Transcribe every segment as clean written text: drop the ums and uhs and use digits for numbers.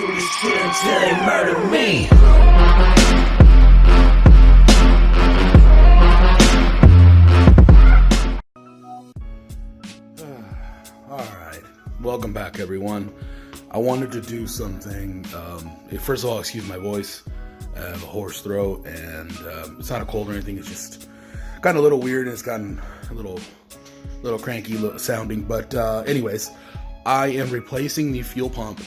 Do this shit until they murder me. Alright, welcome back everyone. I wanted to do something, first of all, excuse my voice, I have a hoarse throat, and it's not a cold or anything, it's just gotten a little weird, and it's gotten a little cranky sounding, but anyways, I am replacing the fuel pump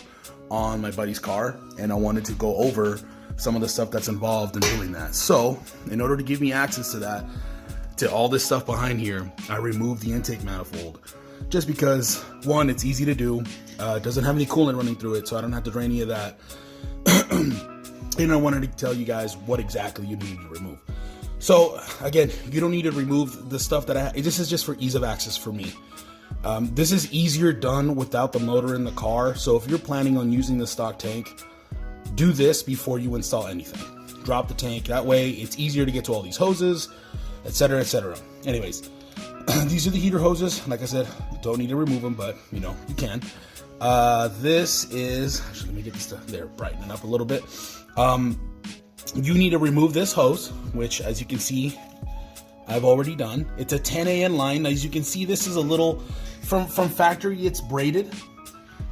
on my buddy's car, and I wanted to go over some of the stuff that's involved in doing that. So, in order to give me access to that, to all this stuff behind here, I removed the intake manifold. Just because, one, it's easy to do, it doesn't have any coolant running through it, so I don't have to drain any of that. And I wanted to tell you guys what exactly you need to remove. So, again, you don't need to remove the stuff that this is just for ease of access for me. This is easier done without the motor in the car, so if you're planning on using the stock tank, do this before you install anything. Drop the tank, that way it's easier to get to all these hoses, etc., etc. Anyways, these are the heater hoses. Like I said, don't need to remove them, but you know, you can. This is, actually, let me get this to there, brighten it up a little bit. You need to remove this hose, which, as you can see, I've already done. It's a 10AN line. As you can see, this is a little, from factory, it's braided.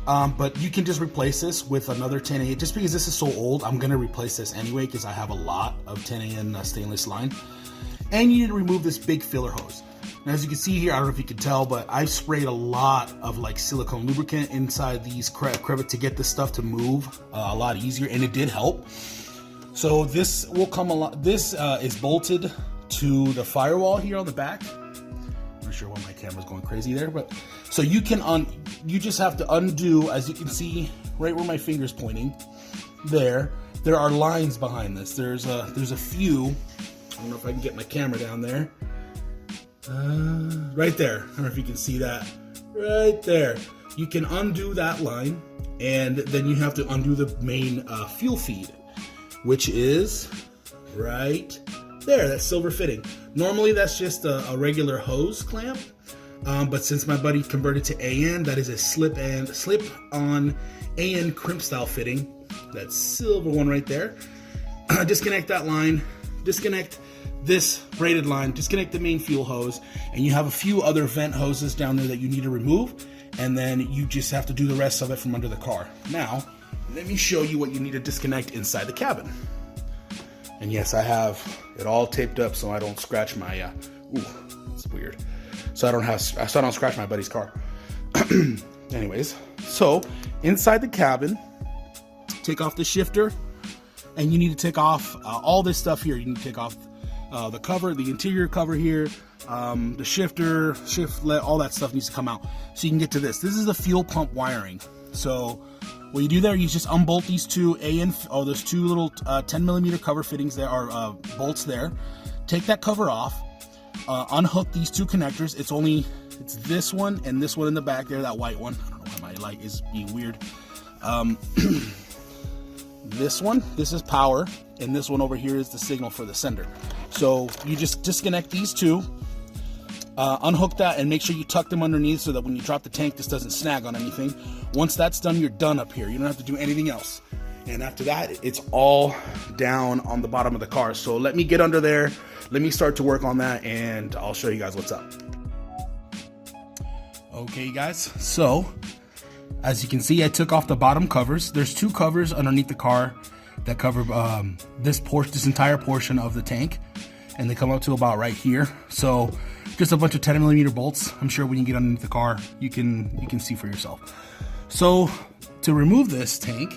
But you can just replace this with another 10AN. Just because this is so old, I'm going to replace this anyway because I have a lot of 10AN stainless line. And you need to remove this big filler hose. Now, as you can see here, I don't know if you can tell, but I've sprayed a lot of like silicone lubricant inside these crevices to get this stuff to move a lot easier, and it did help. So this will come a lot. This is bolted to the firewall here on the back. I'm not sure why my camera's going crazy there, but so you can you just have to undo, as you can see right where my finger's pointing. There are lines behind this. There's a few. I don't know if I can get my camera down there. Right there. I don't know if you can see that. Right there. You can undo that line, and then you have to undo the main fuel feed, which is right there, that silver fitting. Normally that's just a regular hose clamp, but since my buddy converted to AN, that is a slip-on AN crimp style fitting. That silver one right there. Disconnect that line, disconnect this braided line, disconnect the main fuel hose, and you have a few other vent hoses down there that you need to remove, and then you just have to do the rest of it from under the car. Now, let me show you what you need to disconnect inside the cabin. And yes, I have it all taped up so I don't scratch my, ooh, it's weird. So I don't scratch my buddy's car. Anyways, so inside the cabin, take off the shifter, and you need to take off all this stuff here. You need to take off the cover, the interior cover here, the shifter, all that stuff needs to come out so you can get to this. This is the fuel pump wiring. So what you do there, you just unbolt these two there's two little 10mm cover fittings there, are bolts there. Take that cover off, unhook these two connectors. It's this one and this one in the back there, that white one. I don't know why my light is being weird. This is power, and this one over here is the signal for the sender. So you just disconnect these two, unhook that, and make sure you tuck them underneath so that when you drop the tank, this doesn't snag on anything. Once that's done, you're done up here. You don't have to do anything else. And after that, it's all down on the bottom of the car. So let me get under there. Let me start to work on that, and I'll show you guys what's up. Okay, guys. So as you can see, I took off the bottom covers. There's two covers underneath the car that cover this entire portion of the tank, and they come up to about right here. So just a bunch of 10mm bolts. I'm sure when you get underneath the car, you can see for yourself. So to remove this tank,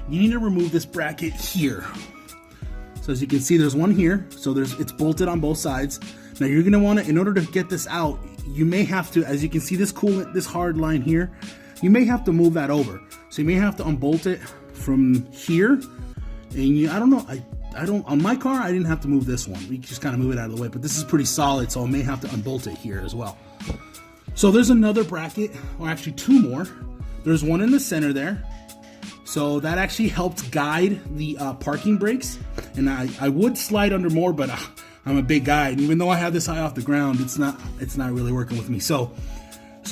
you need to remove this bracket here. So as you can see, there's one here. So it's bolted on both sides. Now you're gonna want to, in order to get this out, you may have to, as you can see, this hard line here, you may have to move that over. So you may have to unbolt it from here. And I don't know, on my car, I didn't have to move this one. We just kind of move it out of the way, but this is pretty solid, so I may have to unbolt it here as well. So there's another bracket, or actually two more. There's one in the center there. So that actually helps guide the parking brakes. And I would slide under more, but I'm a big guy, and even though I have this high off the ground, it's not really working with me. So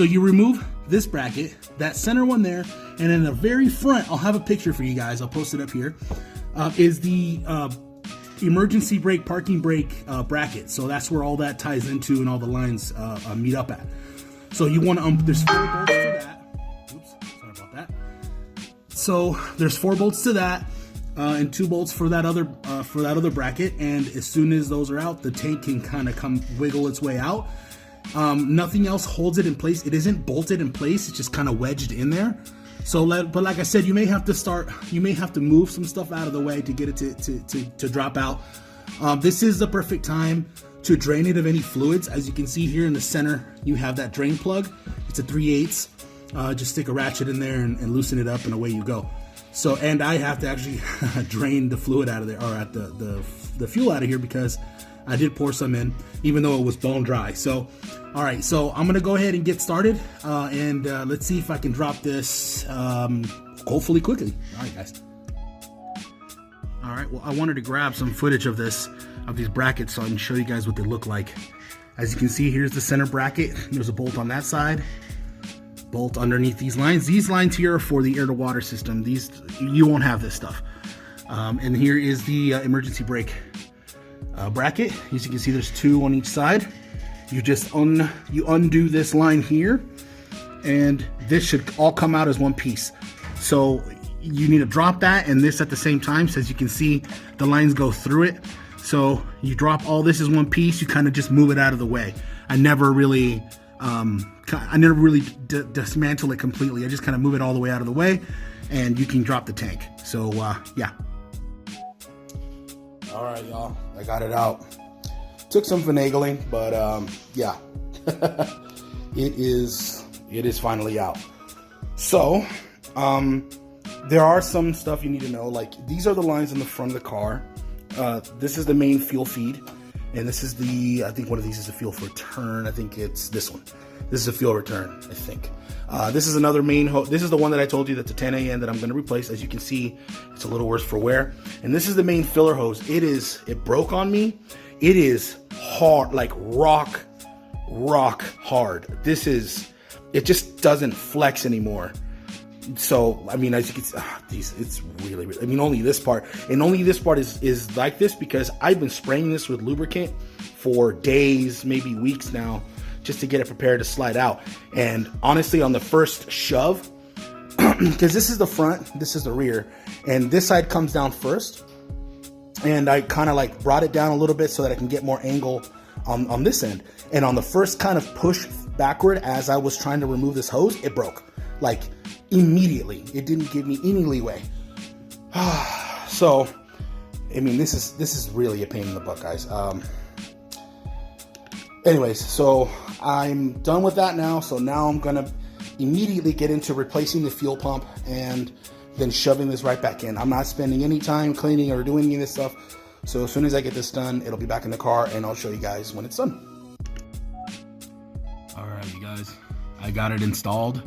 So you remove this bracket, that center one there, and in the very front, I'll have a picture for you guys. I'll post it up here. Is the emergency brake, parking brake bracket. So that's where all that ties into and all the lines meet up at. So you want to, there's 4 bolts to that. Oops, sorry about that. So there's 4 bolts to that and 2 bolts for that other bracket. And as soon as those are out, the tank can kind of come wiggle its way out. Nothing else holds it in place. It isn't bolted in place. It's just kind of wedged in there. So, but like I said, you may have to move some stuff out of the way to get it to drop out. This is the perfect time to drain it of any fluids. As you can see here in the center, you have that drain plug. It's a 3/8. Just stick a ratchet in there and loosen it up, and away you go. So, and I have to actually drain the fluid out of there, or at the fuel out of here, because I did pour some in, even though it was bone dry. So, all right, so I'm gonna go ahead and get started, and let's see if I can drop this, hopefully quickly. All right, guys. All right, well, I wanted to grab some footage of these brackets so I can show you guys what they look like. As you can see, here's the center bracket. There's a bolt on that side, bolt underneath these lines. These lines here are for the air-to-water system. These, you won't have this stuff. And here is the emergency brake bracket. As you can see, there's 2 on each side. You just undo this line here, and this should all come out as one piece. So you need to drop that and this at the same time. So as you can see, the lines go through it. So you drop all this as one piece. You kind of just move it out of the way. I never really dismantle it completely. I just kind of move it all the way out of the way, and you can drop the tank. So yeah. All right, y'all, I got it out. Took some finagling, but yeah, it is finally out. So there are some stuff you need to know. Like, these are the lines in the front of the car. This is the main fuel feed, and this is I think one of these is a fuel for return. I think it's this one. This is a fuel return, I think. This is another main hose. This is the one that I told you, that's a 10AN that I'm going to replace. As you can see, it's a little worse for wear. And this is the main filler hose. It broke on me. It is hard, like rock hard. It just doesn't flex anymore. So, I mean, as you can see, it's really, I mean, only this part is like this because I've been spraying this with lubricant for days, maybe weeks now, just to get it prepared to slide out. And honestly, on the first shove, because this is the front, this is the rear, and this side comes down first, and I kind of like brought it down a little bit so that I can get more angle on this end. And on the first kind of push backward as I was trying to remove this hose, it broke. Like, immediately. It didn't give me any leeway. So, I mean, this is really a pain in the butt, guys. Anyways, so I'm done with that now. So now I'm gonna immediately get into replacing the fuel pump and then shoving this right back in. I'm not spending any time cleaning or doing any of this stuff. So as soon as I get this done, it'll be back in the car, and I'll show you guys when it's done. All right, you guys, I got it installed.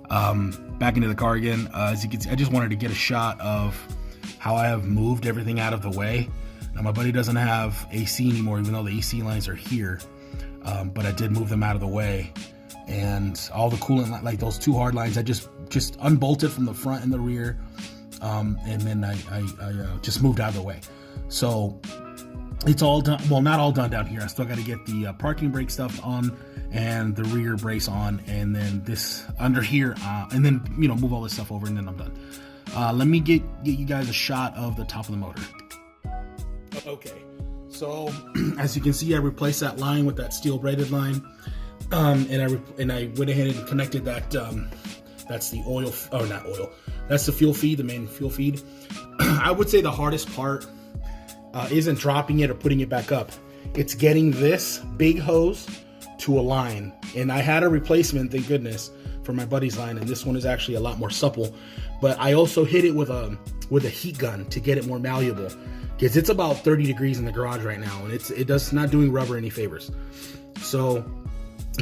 Back into the car again. As you can see, I just wanted to get a shot of how I have moved everything out of the way. Now, my buddy doesn't have AC anymore, even though the AC lines are here. But I did move them out of the way, and all the coolant, like those 2 hard lines, I just unbolted from the front and the rear, and then I just moved out of the way. So it's all done. Well, not all done down here. I still got to get the parking brake stuff on and the rear brace on, and then this under here, and then move all this stuff over, and then I'm done. Let me get you guys a shot of the top of the motor. Okay. So, as you can see, I replaced that line with that steel braided line, and I went ahead and connected that. That's the oil, or not oil. That's the fuel feed, the main fuel feed. I would say the hardest part isn't dropping it or putting it back up. It's getting this big hose to a line, and I had a replacement, thank goodness, for my buddy's line, and this one is actually a lot more supple. But I also hit it with a heat gun to get it more malleable, because it's about 30 degrees in the garage right now, and it's not doing rubber any favors. So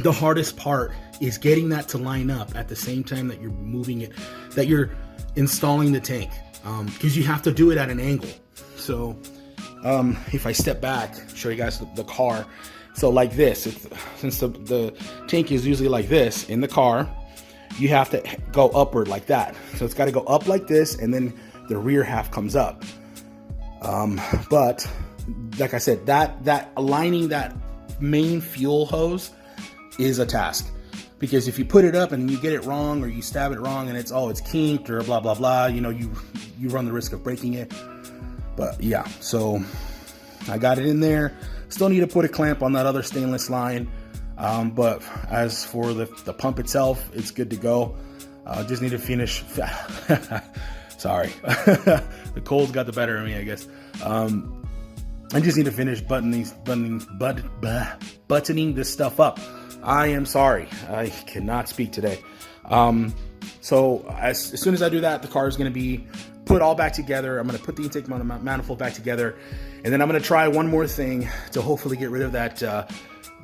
the hardest part is getting that to line up at the same time that you're moving it, that you're installing the tank, because you have to do it at an angle. So if I step back, show you guys the car, So like this, since the tank is usually like this in the car, you have to go upward like that. So it's got to go up like this, and then the rear half comes up. But like I said, that aligning that main fuel hose is a task, because if you put it up and you get it wrong, or you stab it wrong and it's kinked or blah blah blah, you know, you run the risk of breaking it. But yeah, so I got it in there. Still need to put a clamp on that other stainless line. But as for the pump itself, it's good to go. Just need to finish. Sorry, the cold's got the better of me, I guess. I just need to finish buttoning this stuff up. I am sorry, I cannot speak today. So as soon as I do that, the car is going to be put all back together. I'm going to put the intake manifold back together, and then I'm going to try one more thing to hopefully get rid of that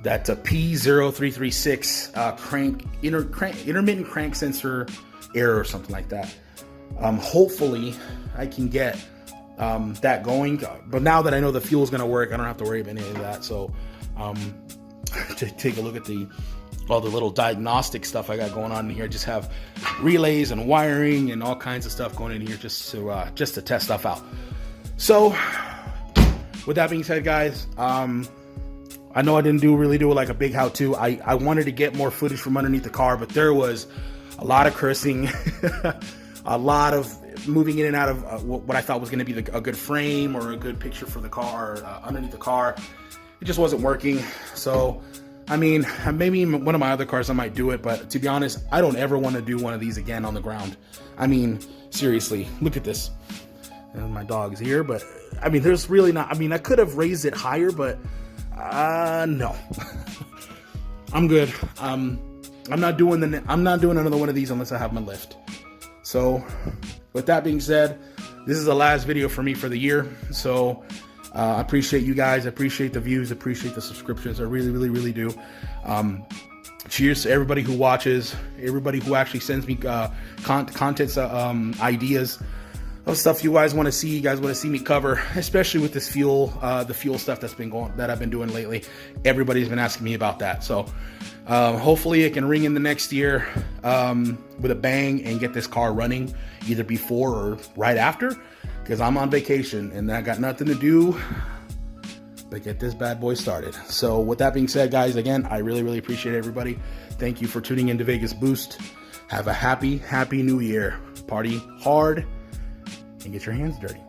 P0336 intermittent crank sensor error or something like that. Hopefully I can get that going. But now that I know the fuel is going to work, I don't have to worry about any of that. So to take a look at all the little diagnostic stuff I got going on in here. I just have relays and wiring and all kinds of stuff going in here just to test stuff out. So with that being said, guys, I know I didn't really do like a big how-to. I wanted to get more footage from underneath the car, but there was a lot of cursing, a lot of moving in and out of what I thought was going to be a good frame or a good picture for the car underneath the car. It just wasn't working. So, I mean, maybe one of my other cars I might do it, but to be honest, I don't ever want to do one of these again on the ground. I mean, seriously, look at this. And my dog's here, but I mean, there's really not. I mean, I could have raised it higher, but no. I'm good. I'm not doing another one of these unless I have my lift. So, with that being said, this is the last video for me for the year. So, I appreciate you guys. I appreciate the views. I appreciate the subscriptions. I really, really, really do. Cheers to everybody who watches, everybody who actually sends me contents, ideas of stuff you guys want to see. You guys want to see me cover, especially with this fuel, the fuel stuff that I've been doing lately. Everybody's been asking me about that. So hopefully it can ring in the next year with a bang and get this car running either before or right after, because I'm on vacation and I got nothing to do but get this bad boy started. So with that being said, guys, again, I really, really appreciate everybody. Thank you for tuning into Vegas Boost. Have a happy, happy new year. Party hard and get your hands dirty.